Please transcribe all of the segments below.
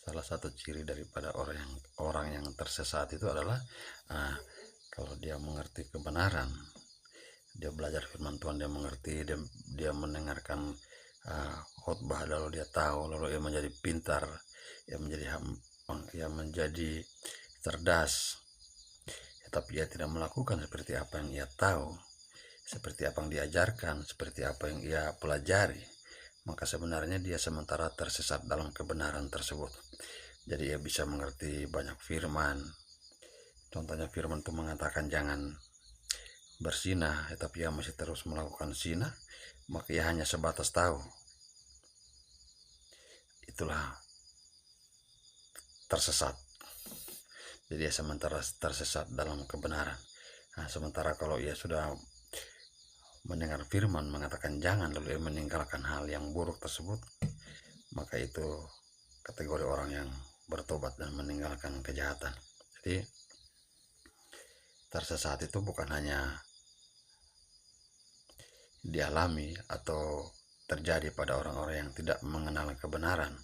Salah satu ciri daripada orang yang tersesat itu adalah kalau dia mengerti kebenaran, dia belajar firman Tuhan, dia mengerti, dia mendengarkan khotbah, lalu dia tahu, lalu ia menjadi pintar, ia menjadi cerdas, tapi ia tidak melakukan seperti apa yang ia tahu, seperti apa yang diajarkan, seperti apa yang ia pelajari, maka sebenarnya dia sementara tersesat dalam kebenaran tersebut. Jadi ia bisa mengerti banyak firman. Contohnya firman itu mengatakan jangan bersinah, tapi ia masih terus melakukan zina, maka ia hanya sebatas tahu. Itulah tersesat. Jadi ia sementara tersesat dalam kebenaran. Sementara kalau ia sudah mendengar firman mengatakan jangan, lalu ia meninggalkan hal yang buruk tersebut, maka itu kategori orang yang bertobat dan meninggalkan kejahatan. Jadi tersesat itu bukan hanya dialami atau terjadi pada orang-orang yang tidak mengenal kebenaran,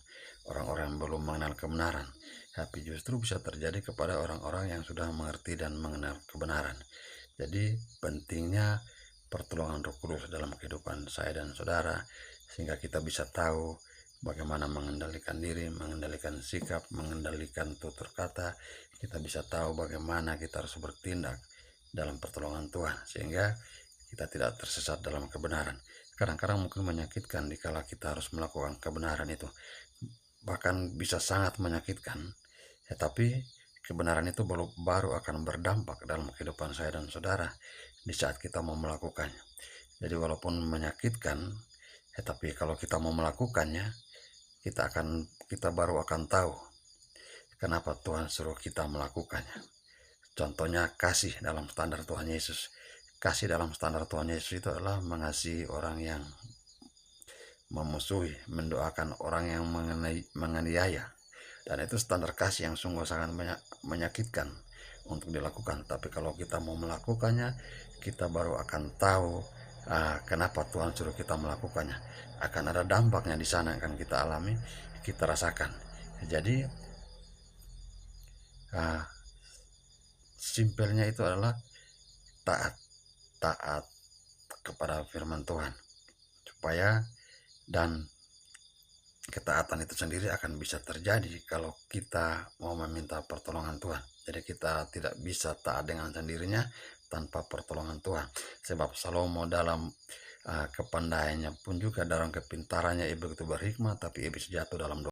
orang-orang yang belum mengenal kebenaran, tapi justru bisa terjadi kepada orang-orang yang sudah mengerti dan mengenal kebenaran. Jadi pentingnya pertolongan Roh Kudus dalam kehidupan saya dan saudara, sehingga kita bisa tahu bagaimana mengendalikan diri, mengendalikan sikap, mengendalikan tutur kata. Kita bisa tahu bagaimana kita harus bertindak dalam pertolongan Tuhan, sehingga kita tidak tersesat dalam kebenaran. Kadang-kadang mungkin menyakitkan dikala kita harus melakukan kebenaran itu, bahkan bisa sangat menyakitkan, tapi kebenaran itu baru akan berdampak dalam kehidupan saya dan saudara di saat kita mau melakukannya. Jadi walaupun menyakitkan, tapi kalau kita mau melakukannya, kita baru akan tahu kenapa Tuhan suruh kita melakukannya. Contohnya kasih dalam standar Tuhan Yesus. Kasih dalam standar Tuhan Yesus itu adalah mengasihi orang yang memusuhi, mendoakan orang yang menganiaya. Dan itu standar kasih yang sungguh sangat menyakitkan untuk dilakukan. Tapi kalau kita mau melakukannya, kita baru akan tahu kenapa Tuhan suruh kita melakukannya. Akan ada dampaknya di sana yang akan kita alami, kita rasakan. Jadi simpelnya itu adalah taat kepada firman Tuhan, supaya dan ketaatan itu sendiri akan bisa terjadi kalau kita mau meminta pertolongan Tuhan. Jadi kita tidak bisa taat dengan sendirinya tanpa pertolongan Tuhan. Sebab Salomo dalam kepandaiannya pun juga dalam kepintarannya ia begitu berhikmat, tapi ia bisa jatuh dalam dosa.